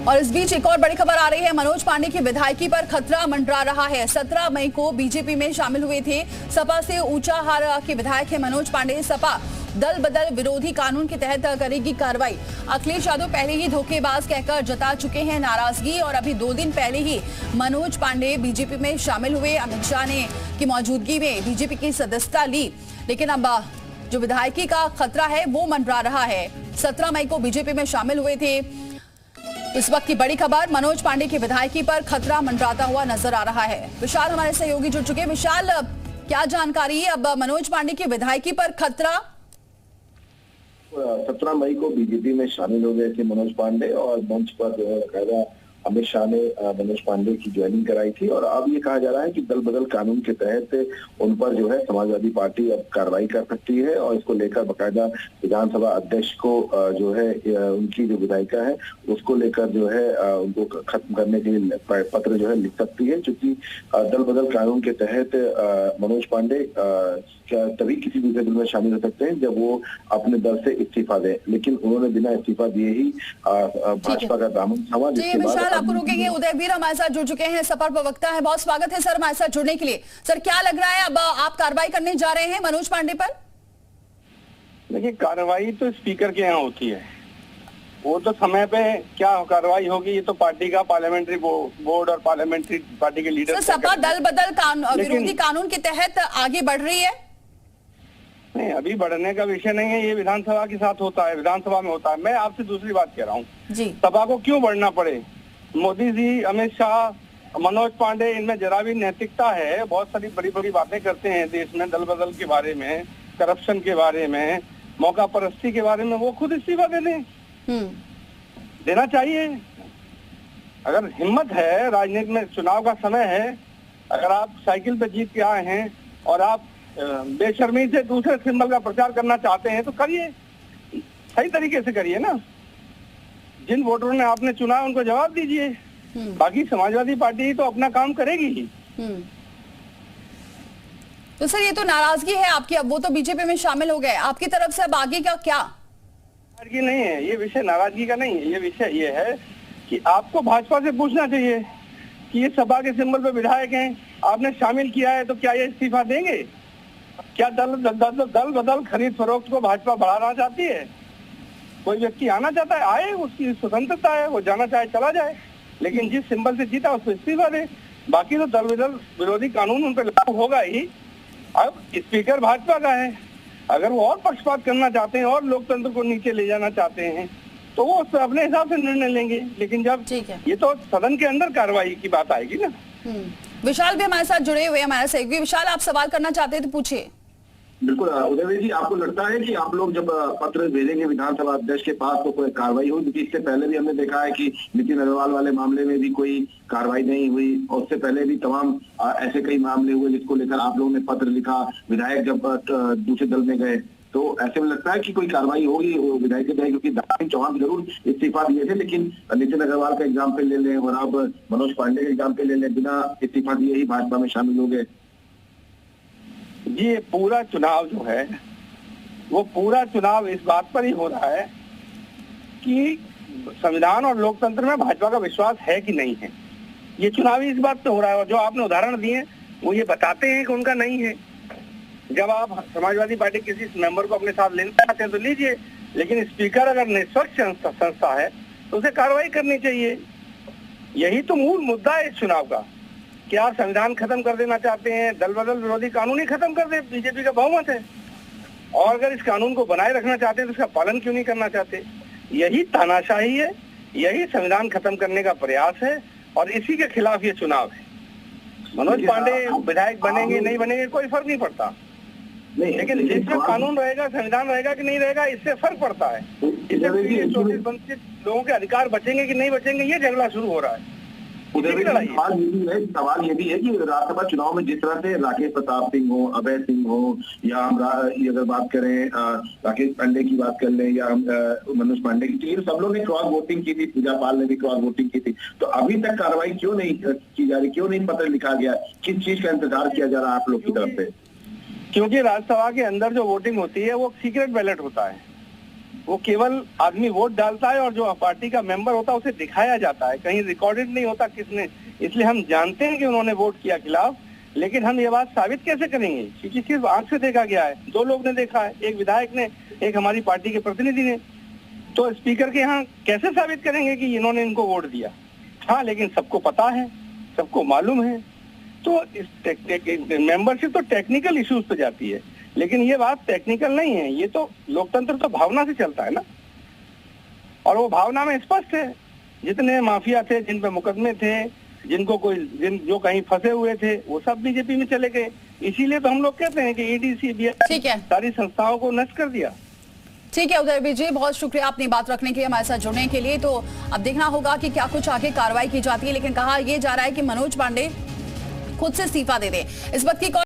और इस बीच एक और बड़ी खबर आ रही है। मनोज पांडे की विधायकी पर खतरा मंडरा रहा है। 17 मई को बीजेपी में शामिल हुए थे। सपा से ऊंचाहार के विधायक है मनोज पांडे। सपा दल बदल विरोधी कानून के तहत करेगी कार्रवाई। अखिलेश यादव पहले ही धोखेबाज कहकर जता चुके हैं नाराजगी और अभी 2 दिन पहले ही मनोज पांडे बीजेपी में शामिल हुए। अमित शाह ने की मौजूदगी में बीजेपी की सदस्यता ली, लेकिन अब जो विधायकी का खतरा है वो मंडरा रहा है। 17 मई को बीजेपी में शामिल हुए थे। इस वक्त की बड़ी खबर, मनोज पांडे की विधायकी पर खतरा मंडराता हुआ नजर आ रहा है। विशाल हमारे सहयोगी जुड़ चुके हैं। विशाल, क्या जानकारी है? अब मनोज पांडे की विधायकी पर खतरा। 17 मई को बीजेपी में शामिल हो गए थे मनोज पांडे और मंच पर जो है बकायदा अमित शाह ने मनोज पांडे की ज्वाइनिंग कराई थी। और अब ये कहा जा रहा है कि दल बदल कानून के तहत उन पर जो है समाजवादी पार्टी अब कार्रवाई कर सकती है और इसको लेकर बकायदा विधानसभा अध्यक्ष को जो है उनकी जो विधायिका है उसको लेकर जो है उनको खत्म करने के लिए पत्र जो है लिख सकती है। क्योंकि दल बदल कानून के तहत मनोज पांडे तभी किसी दूसरे दल में शामिल हो सकते हैं जब वो अपने दल से इस्तीफा दें, लेकिन उन्होंने बिना इस्तीफा दिए ही भाजपा का दामन थामा। जिसके बाद आपको रोकेंगे। उदयवीर हमारे साथ जुड़ चुके हैं, सपा प्रवक्ता है। बहुत स्वागत है सर हमारे साथ जुड़ने के लिए। सर, क्या लग रहा है अब आप कार्रवाई करने जा रहे हैं मनोज पांडे पर? देखिए, कार्रवाई तो स्पीकर के यहाँ होती है। वो तो समय पे क्या कार्रवाई होगी ये तो पार्टी का पार्लियामेंट्री बोर्ड और पार्लियामेंट्री पार्टी के लीडर। सपा दल बदल विरोधी कानून के तहत आगे बढ़ रही है। नहीं, अभी बढ़ने का विषय नहीं है। ये विधानसभा के साथ होता है, विधानसभा में होता है। मैं आपसे दूसरी बात कह रहा हूँ, सपा को क्यों बढ़ना पड़े? मोदी जी, अमित शाह, मनोज पांडे, इनमें जरा भी नैतिकता है। बहुत सारी बड़ी बड़ी बातें करते हैं देश में, दल बदल के बारे में, करप्शन के बारे में, मौका परस्ती के बारे में। वो खुद इस्तीफा दे दें, देना चाहिए। अगर हिम्मत है, राजनीति में चुनाव का समय है, अगर आप साइकिल पे जीत के आए हैं और आप बेशर्मी से दूसरे सिंबल का प्रचार करना चाहते हैं तो करिए, सही तरीके से करिए ना। जिन वोटरों ने आपने चुना उनको जवाब दीजिए। बाकी समाजवादी पार्टी तो अपना काम करेगी ही। तो सर, ये तो नाराजगी है आपकी, अब वो तो बीजेपी में शामिल हो गए, आपकी तरफ से अब आगे का क्या? नाराजगी नहीं है ये विषय, नाराजगी का नहीं है ये विषय। ये है कि आपको भाजपा से पूछना चाहिए कि ये सपा के सिंबल पे विधायक हैं, आपने शामिल किया है, तो क्या ये इस्तीफा देंगे? क्या दल बदल खरीद फरोख्त को भाजपा बढ़ाना चाहती है? कोई व्यक्ति आना चाहता है, आए, उसकी स्वतंत्रता है, वो जाना चाहे चला जाए, लेकिन जिस सिंबल से जीता उसको इस्तीफा दे। बाकी तो दल बदल विरोधी कानून उन पर लागू होगा ही। अब स्पीकर भाजपा का है, अगर वो और पक्षपात करना चाहते हैं और लोकतंत्र को नीचे ले जाना चाहते हैं तो वो अपने हिसाब से निर्णय लेंगे। लेकिन जब ये तो सदन के अंदर कार्रवाई की बात आएगी ना। विशाल भी हमारे साथ जुड़े हुए हमारे सहयोगी। विशाल, आप सवाल करना चाहते हैं तो पूछिए। बिल्कुल उदयवीर जी, आपको लगता है कि आप लोग जब पत्र भेजेंगे विधानसभा अध्यक्ष के पास तो कोई कार्रवाई होगी? क्योंकि इससे पहले भी हमने देखा है कि नितिन अग्रवाल वाले मामले में भी कोई कार्रवाई नहीं हुई और उससे पहले भी तमाम ऐसे कई मामले हुए जिसको लेकर आप लोगों ने पत्र लिखा। विधायक जब दूसरे दल में गए तो ऐसे में लगता है कि कोई कार्रवाई होगी विधायक के? क्योंकि दानिश चौहान जरूर इस्तीफा दिए थे, लेकिन नितिन अग्रवाल का एग्जाम्पल ले लें और आप मनोज पांडे का एग्जाम्पल ले लें, बिना इस्तीफा दिए ही भाजपा में शामिल हो गए। ये पूरा चुनाव जो है वो पूरा चुनाव इस बात पर ही हो रहा है कि संविधान और लोकतंत्र में भाजपा का विश्वास है कि नहीं है। ये चुनाव ही इस बात पे हो रहा है। और जो आपने उदाहरण दिए वो ये बताते हैं कि उनका नहीं है। जब आप समाजवादी पार्टी किसी मेंबर को अपने साथ लेना चाहते हैं तो लीजिए, लेकिन स्पीकर अगर निष्पक्ष संस्था है तो उसे कार्रवाई करनी चाहिए। यही तो मूल मुद्दा है इस चुनाव का। क्या संविधान खत्म कर देना चाहते हैं? दल बदल विरोधी कानून ही खत्म कर दे, बीजेपी का बहुमत है। और अगर इस कानून को बनाए रखना चाहते हैं तो इसका पालन क्यों नहीं करना चाहते? यही तानाशाही है, यही संविधान खत्म करने का प्रयास है और इसी के खिलाफ ये चुनाव है। मनोज पांडे विधायक बनेंगे नहीं बनेंगे कोई फर्क नहीं पड़ता, लेकिन जिसमें कानून रहेगा, संविधान रहेगा कि नहीं रहेगा, इससे फर्क पड़ता है। इससे शोषित वंचित लोगों के अधिकार बचेंगे कि नहीं बचेंगे, ये झगड़ा शुरू हो रहा है। सवाल ये भी है कि राज्यसभा चुनाव में जिस तरह से राकेश प्रताप सिंह हो, अभय सिंह हो, या हम अगर बात करें राकेश पांडे की बात कर लें या मनोज पांडे की, सब लोग ने क्रॉस वोटिंग की थी, पूजा पाल ने भी क्रॉस वोटिंग की थी, तो अभी तक कार्रवाई क्यों नहीं की जा रही? क्यों नहीं पत्र लिखा गया? किस चीज का इंतजार किया जा रहा है आप लोग की तरफ से? क्योंकि राज्यसभा के अंदर जो वोटिंग होती है वो सीक्रेट बैलेट होता है। वो केवल आदमी वोट डालता है और जो पार्टी का मेंबर होता है उसे दिखाया जाता है, कहीं रिकॉर्डेड नहीं होता किसने। इसलिए हम जानते हैं कि उन्होंने वोट किया खिलाफ, लेकिन हम ये बात साबित कैसे करेंगे, क्योंकि सिर्फ आंख से देखा गया है, 2 लोग ने देखा है, एक विधायक ने, एक हमारी पार्टी के प्रतिनिधि ने। तो स्पीकर के यहाँ कैसे साबित करेंगे कि इन्होंने इनको वोट दिया? हाँ, लेकिन सबको पता है, सबको मालूम है। तो इस मेंबरशिप तो टेक्निकल इश्यूज पे जाती है, लेकिन ये बात टेक्निकल नहीं है, ये तो लोकतंत्र तो भावना से चलता है ना। और वो भावना में स्पष्ट है, जितने माफिया थे, जिन पे मुकदमे थे, जिनको जो कहीं फंसे हुए थे, वो सब बीजेपी में चले गए। इसीलिए तो हम लोग कहते हैं कि ईडी सीबीआई ठीक है, सारी संस्थाओं को नष्ट कर दिया। ठीक है उदयवीर जी, बहुत शुक्रिया अपनी बात रखने के लिए, हमारे साथ जुड़ने के लिए। तो अब देखना होगा कि क्या कुछ आगे कार्रवाई की जाती है, लेकिन कहा यह जा रहा है कि मनोज पांडे खुद से इस्तीफा दे दे। इस वक्त की